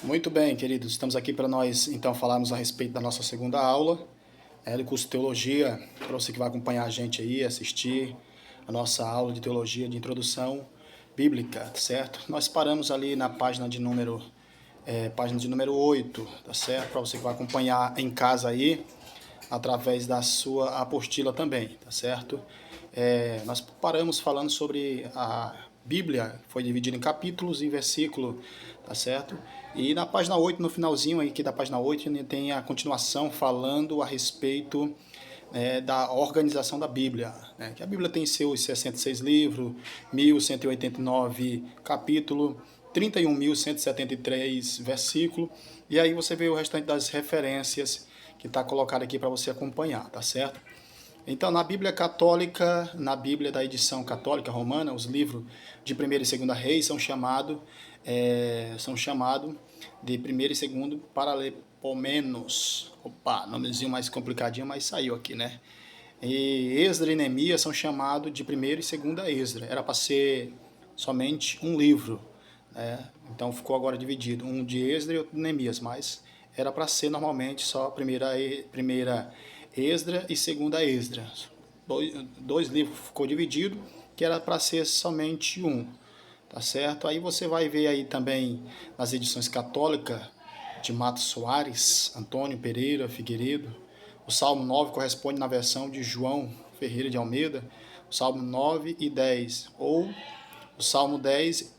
Muito bem, queridos. Estamos aqui para nós, então, falarmos a respeito da nossa segunda aula, do curso de Teologia, para você que vai acompanhar a gente aí, assistir a nossa aula de Teologia de Introdução Bíblica, certo? Nós paramos ali na página de número 8, tá certo? Para você que vai acompanhar em casa aí, através da sua apostila também, tá certo? Nós paramos falando sobre a Bíblia, foi dividida em capítulos e versículo, tá certo? E na página 8, no finalzinho aqui da página 8, tem a continuação falando a respeito da organização da Bíblia, né? Que a Bíblia tem seus 66 livros, 1189 capítulos, 31.173 versículos, e aí você vê o restante das referências que está colocado aqui para você acompanhar, tá certo? Então, na Bíblia Católica, na Bíblia da edição católica romana, os livros de 1º e 2º Reis são chamados de 1º e 2º Paralepomenos. Opa, nomezinho mais complicadinho, mas saiu aqui, né? E Esdra e Neemias são chamados de 1º e 2º Esdra. Era para ser somente um livro, né? Então ficou agora dividido, um de Esdra e outro de Neemias, mas era para ser normalmente só a primeira Esdra e segunda Esdra. Dois livros ficou dividido, que era para ser somente um, tá certo? Aí você vai ver aí também nas edições católicas de Matos Soares, Antônio Pereira Figueiredo, o Salmo 9 corresponde na versão de João Ferreira de Almeida, o Salmo 9 e 10, ou o Salmo 10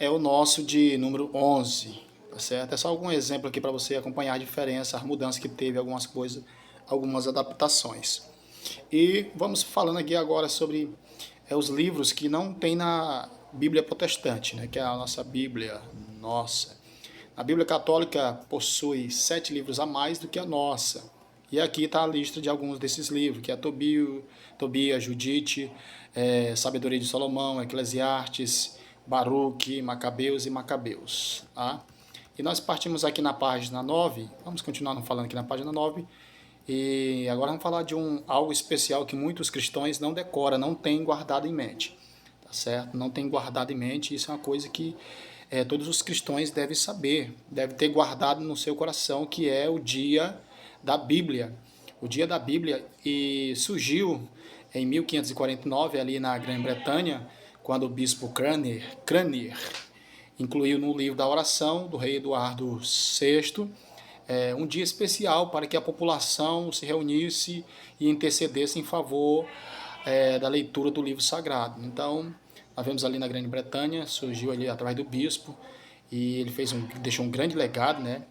é o nosso de número 11, tá certo? É só algum exemplo aqui para você acompanhar a diferença, as mudanças que teve, algumas coisas, algumas adaptações. E vamos falando aqui agora sobre os livros que não tem na Bíblia protestante, né, que é a nossa Bíblia, nossa. A Bíblia católica possui 7 livros a mais do que a nossa. E aqui está a lista de alguns desses livros, que é Tobias, Judite, Sabedoria de Salomão, Eclesiastes, Baruque, Macabeus e Macabeus. Tá? E nós partimos aqui na página 9, vamos continuar falando aqui na página 9, e agora vamos falar de algo especial que muitos cristãos não decoram, não têm guardado em mente. Tá certo? Não tem guardado em mente, isso é uma coisa que todos os cristãos devem saber, devem ter guardado no seu coração, que é o dia da Bíblia. O dia da Bíblia e surgiu em 1549, ali na Grã-Bretanha, quando o bispo Cranmer incluiu no livro da oração do rei Eduardo VI um dia especial para que a população se reunisse e intercedesse em favor da leitura do livro sagrado. Então, nós vemos ali na Grã-Bretanha, surgiu ali através do bispo, e ele deixou um grande legado, né?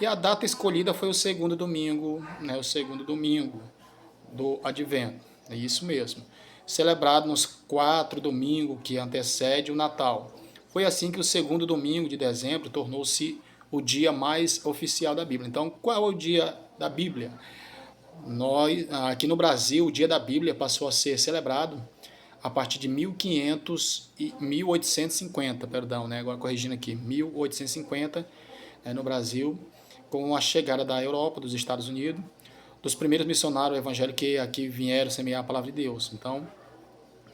E a data escolhida foi o segundo domingo, né? O segundo domingo do Advento, é isso mesmo. Celebrado nos 4 domingos que antecede o Natal. Foi assim que o segundo domingo de dezembro tornou-se o dia mais oficial da Bíblia. Então, qual é o dia da Bíblia? Aqui no Brasil, o dia da Bíblia passou a ser celebrado a partir de 1850, perdão, né? Agora corrigindo aqui, 1850, no Brasil, com a chegada da Europa, dos Estados Unidos, dos primeiros missionários evangélicos que aqui vieram semear a palavra de Deus. Então,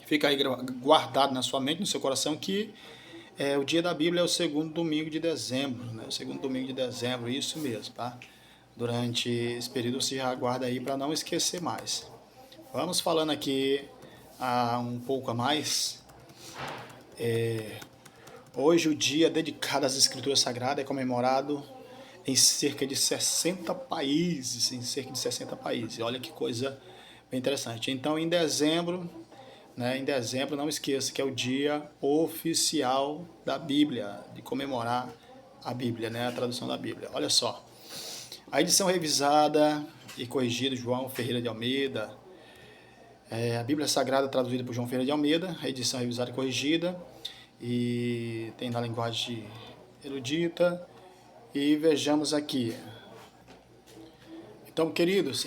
fica aí guardado na sua mente, no seu coração, que o dia da Bíblia é o segundo domingo de dezembro, né? O segundo domingo de dezembro, isso mesmo, tá? Durante esse período se aguarda aí para não esquecer mais. Vamos falando aqui um pouco a mais. Hoje o dia dedicado às Escrituras Sagradas é comemorado em cerca de 60 países, Olha que coisa bem interessante. Então, em dezembro, não esqueça que é o dia oficial da Bíblia, de comemorar a Bíblia, né, a tradução da Bíblia. Olha só, a edição revisada e corrigida de João Ferreira de Almeida, a Bíblia Sagrada traduzida por João Ferreira de Almeida, a edição revisada e corrigida, e tem na linguagem erudita. E vejamos aqui. Então, queridos,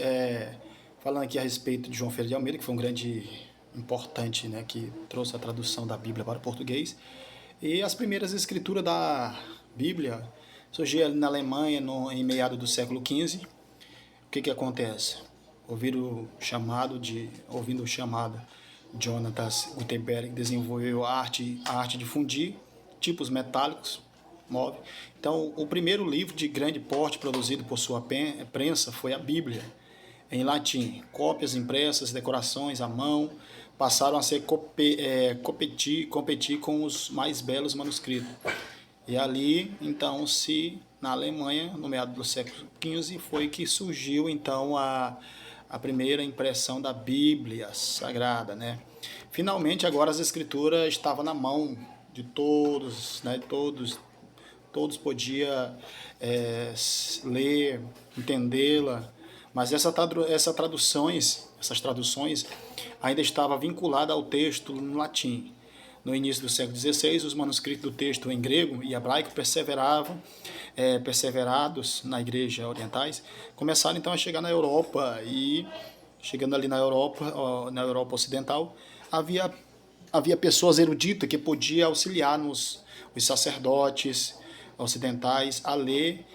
falando aqui a respeito de João Ferreira de Almeida, que foi um grande importante, né, que trouxe a tradução da Bíblia para o português. E as primeiras escrituras da Bíblia surgiram na Alemanha em meados do século XV. O que acontece? Ouvindo o chamado, Jonathan Gutenberg desenvolveu a arte de fundir tipos metálicos, move. Então, o primeiro livro de grande porte produzido por sua prensa foi a Bíblia, em latim. Cópias impressas, decorações à mão, passaram a ser competir com os mais belos manuscritos. E ali, então, na Alemanha, no meado do século XV, foi que surgiu, então, a primeira impressão da Bíblia Sagrada, né? Finalmente, agora as escrituras estavam na mão de todos, né? Todos podiam ler, entendê-la, mas essas traduções ainda estavam vinculadas ao texto no latim. No início do século XVI, os manuscritos do texto em grego e hebraico perseverados na igreja orientais, começaram então a chegar na Europa, e chegando ali na Europa ocidental, havia pessoas eruditas que podiam auxiliar os sacerdotes ocidentais a ler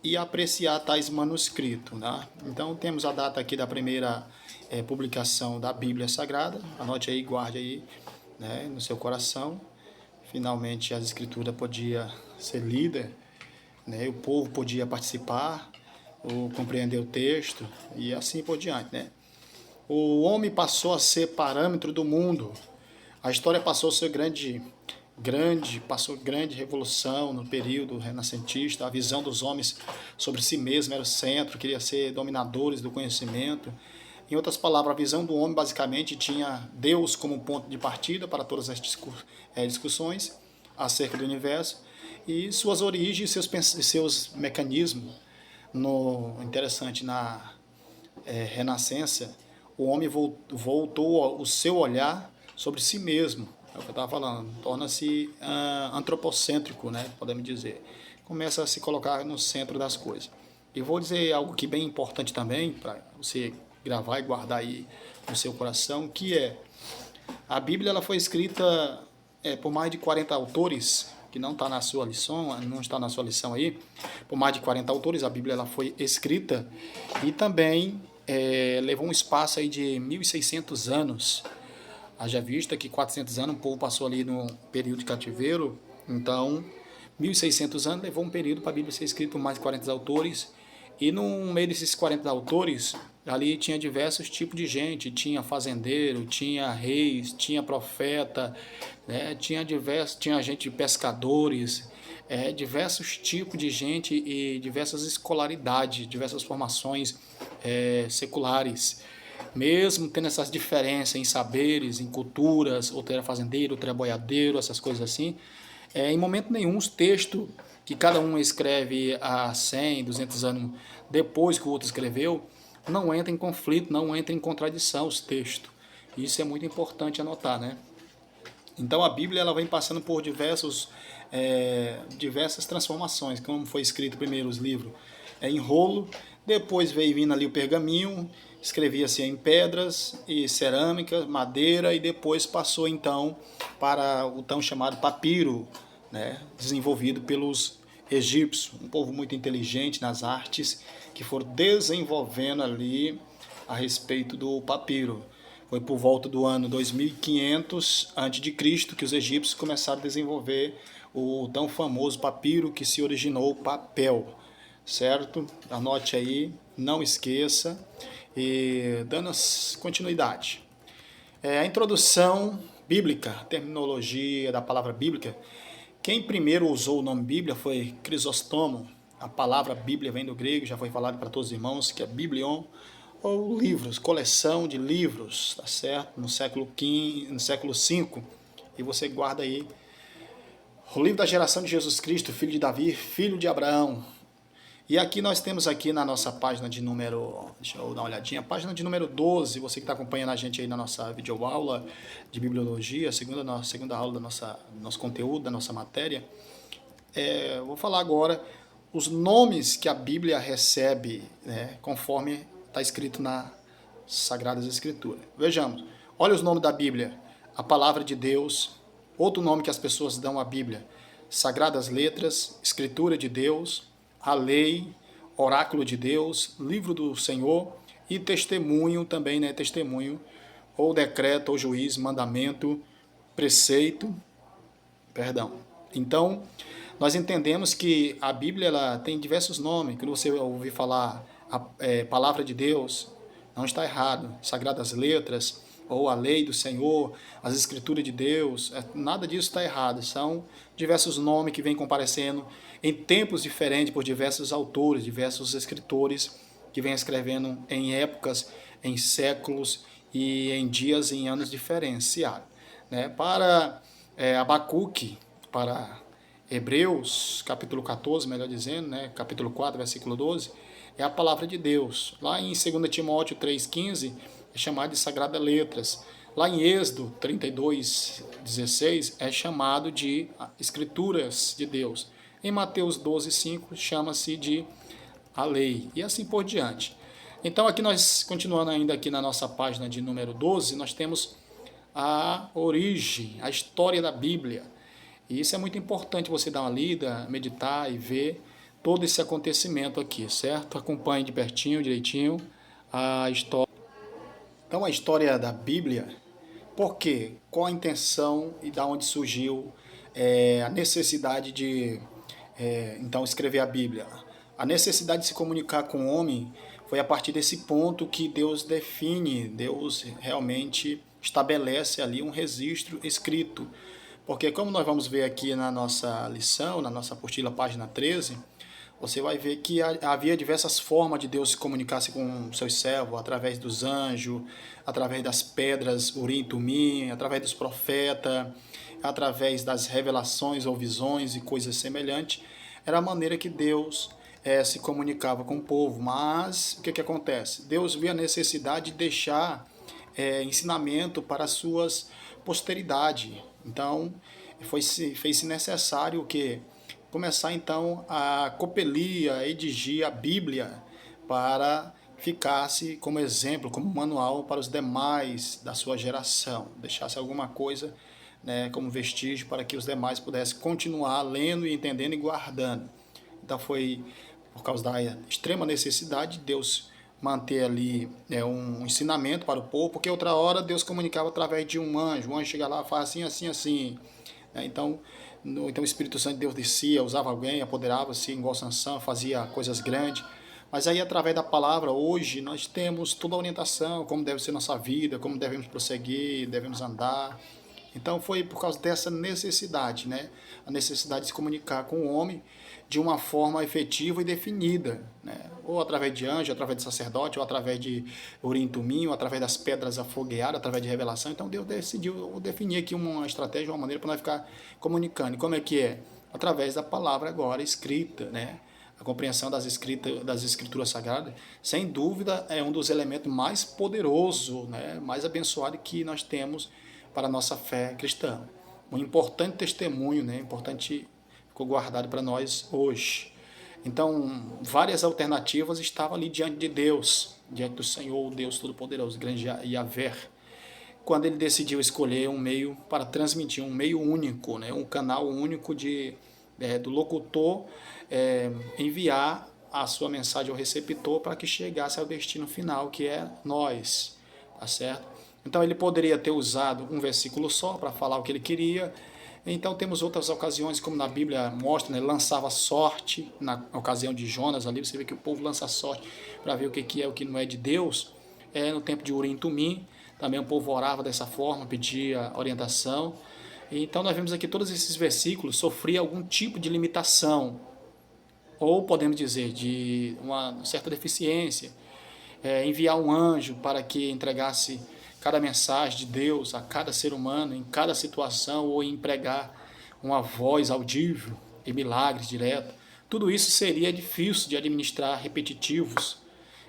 e apreciar tais manuscritos, né? Então temos a data aqui da primeira publicação da Bíblia Sagrada, anote aí, guarde aí, né, no seu coração. Finalmente as escrituras podiam ser lidas, né, o povo podia participar, ou compreender o texto e assim por diante, né? O homem passou a ser parâmetro do mundo. A história passou a ser passou grande revolução no período renascentista. A visão dos homens sobre si mesmo era o centro, queria ser dominadores do conhecimento. Em outras palavras, a visão do homem basicamente tinha Deus como ponto de partida para todas as discussões acerca do universo e suas origens e seus mecanismos. Interessante, na Renascença, o homem voltou o seu olhar sobre si mesmo. É o que eu estava falando, torna-se antropocêntrico, né, podemos dizer. Começa a se colocar no centro das coisas. E vou dizer algo que é bem importante também, para você gravar e guardar aí no seu coração, que é a Bíblia. Ela foi escrita por mais de 40 autores, que não está na sua lição, não está na sua lição aí. Por mais de 40 autores, a Bíblia ela foi escrita e também levou um espaço aí de 1.600 anos. Haja vista que 400 anos o povo passou ali no período de cativeiro, então 1.600 anos levou um período para a Bíblia ser escrita por mais de 40 autores. E no meio desses 40 autores, ali tinha diversos tipos de gente, tinha fazendeiro, tinha reis, tinha profeta, né? Tinha gente pescadores, diversos tipos de gente e diversas escolaridades, diversas formações seculares. Mesmo tendo essas diferenças em saberes, em culturas, outro era fazendeiro, outro era boiadeiro, essas coisas assim, em momento nenhum os textos que cada um escreve há 100, 200 anos depois que o outro escreveu, não entra em conflito, não entra em contradição os textos. Isso é muito importante anotar, né? Então a Bíblia ela vem passando por diversas transformações, como foi escrito primeiro os livros em rolo, depois veio vindo ali o pergaminho, escrevia-se em pedras e cerâmica, madeira, e depois passou então para o tão chamado papiro, né, desenvolvido pelos egípcios, um povo muito inteligente nas artes, que foram desenvolvendo ali a respeito do papiro. Foi por volta do ano 2500 a.C. que os egípcios começaram a desenvolver o tão famoso papiro, que se originou o papel, certo? Anote aí, não esqueça. E dando continuidade. A introdução bíblica, a terminologia da palavra bíblica. Quem primeiro usou o nome Bíblia foi Crisóstomo. A palavra Bíblia vem do grego, já foi falado para todos os irmãos, que é biblion, ou livros, coleção de livros, tá certo? No século V, e você guarda aí o livro da geração de Jesus Cristo, filho de Davi, filho de Abraão. E aqui nós temos aqui na nossa página de número, deixa eu dar uma olhadinha, página de número 12, você que está acompanhando a gente aí na nossa videoaula de bibliologia, segunda aula do nosso conteúdo, da nossa matéria. Eu vou falar agora os nomes que a Bíblia recebe, né, conforme está escrito nas Sagradas Escrituras. Vejamos, olha os nomes da Bíblia: a Palavra de Deus, outro nome que as pessoas dão à Bíblia: Sagradas Letras, Escritura de Deus, a Lei, Oráculo de Deus, Livro do Senhor e Testemunho também, né? Testemunho, ou decreto, ou juízo, mandamento, preceito, perdão. Então, Nós entendemos que a Bíblia ela tem diversos nomes. Quando você ouvir falar Palavra de Deus, não está errado. Sagradas Letras, ou a Lei do Senhor, as Escrituras de Deus, nada disso está errado. São diversos nomes que vêm comparecendo em tempos diferentes por diversos autores, diversos escritores que vêm escrevendo em épocas, em séculos e em dias e em anos diferenciados. Né? Para Abacuque, para Hebreus, capítulo 14, melhor dizendo, né? Capítulo 4, versículo 12, é a palavra de Deus. Lá em 2 Timóteo 3,15, é chamado de Sagradas Letras. Lá em Êxodo 32:16, é chamado de Escrituras de Deus. Em Mateus 12:5, chama-se de a lei, e assim por diante. Então, aqui nós, continuando ainda aqui na nossa página de número 12, nós temos a origem, a história da Bíblia. E isso é muito importante você dar uma lida, meditar e ver todo esse acontecimento aqui, certo? Acompanhe de pertinho, direitinho, a história. Então, a história da Bíblia, por quê? Qual a intenção e da onde surgiu a necessidade de, então, escrever a Bíblia? A necessidade de se comunicar com o homem foi a partir desse ponto que Deus define, Deus realmente estabelece ali um registro escrito. Porque como nós vamos ver aqui na nossa lição, na nossa apostila, página 13, você vai ver que havia diversas formas de Deus se comunicar-se com seus servos, através dos anjos, através das pedras Urim e Tumim, através dos profetas, através das revelações ou visões e coisas semelhantes. Era a maneira que Deus se comunicava com o povo. Mas o que acontece? Deus via a necessidade de deixar ensinamento para as suas posteridade. Então, fez-se necessário o quê? Começar então a copelir, a redigir a Bíblia para ficasse como exemplo, como manual para os demais da sua geração, deixasse alguma coisa, né, como vestígio para que os demais pudessem continuar lendo e entendendo e guardando. Então foi por causa da extrema necessidade de Deus manter ali um ensinamento para o povo, porque outra hora Deus comunicava através de um anjo. O anjo chega lá e fala assim, assim, assim. Então o Espírito Santo de Deus descia, usava alguém, apoderava-se igual Sansão, fazia coisas grandes. Mas aí, através da palavra, hoje nós temos toda a orientação, como deve ser nossa vida, como devemos prosseguir, devemos andar. Então foi por causa dessa necessidade, né? A necessidade de se comunicar com o homem de uma forma efetiva e definida, né? Ou através de anjo, através de sacerdote, ou através de Urim e Tumim, ou através das pedras afogueadas, através de revelação. Então Deus decidiu definir aqui uma estratégia, uma maneira para nós ficar comunicando. E como é que é? Através da palavra agora escrita, né? A compreensão das escrituras sagradas, sem dúvida, é um dos elementos mais poderosos, né? Mais abençoado que nós temos para a nossa fé cristã. Um importante testemunho, né? Importante, ficou guardado para nós hoje. Então, várias alternativas estavam ali diante de Deus, diante do Senhor, o Deus Todo-Poderoso, grande Yahvé, quando ele decidiu escolher um meio para transmitir, um meio único, né? Um canal único do locutor enviar a sua mensagem ao receptor para que chegasse ao destino final, que é nós, tá certo? Então ele poderia ter usado um versículo só para falar o que ele queria. Então temos outras ocasiões, como na Bíblia mostra, né, lançava sorte, na ocasião de Jonas ali, você vê que o povo lança sorte para ver o que é o que não é de Deus. No tempo de Urim e Tumim, também o povo orava dessa forma, pedia orientação. Então nós vemos aqui todos esses versículos sofriam algum tipo de limitação, ou podemos dizer, de uma certa deficiência. Enviar um anjo para que entregasse cada mensagem de Deus a cada ser humano, em cada situação, ou empregar uma voz audível e milagres direto. Tudo isso seria difícil de administrar, repetitivos.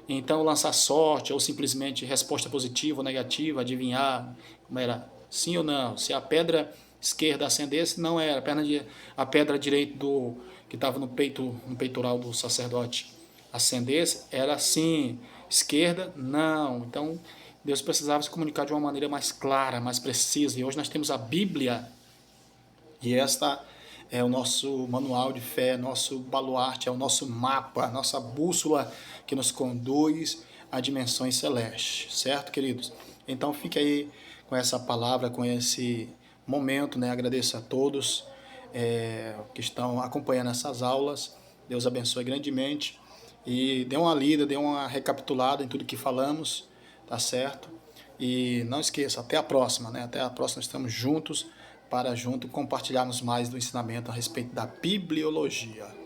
Então, lançar sorte, ou simplesmente resposta positiva ou negativa, adivinhar como era sim ou não. Se a pedra esquerda acendesse, não era. A pedra direita que estava no peitoral do sacerdote acendesse, era sim. Esquerda, não. Então, Deus precisava se comunicar de uma maneira mais clara, mais precisa. E hoje nós temos a Bíblia. E esta é o nosso manual de fé, nosso baluarte, é o nosso mapa, a nossa bússola que nos conduz a dimensões celestes. Certo, queridos? Então, fique aí com essa palavra, com esse momento, né? Agradeço a todos que estão acompanhando essas aulas. Deus abençoe grandemente. E dê uma lida, dê uma recapitulada em tudo que falamos, tá certo? E não esqueça, até a próxima, né? Até a próxima, estamos juntos para junto compartilharmos mais do ensinamento a respeito da bibliologia.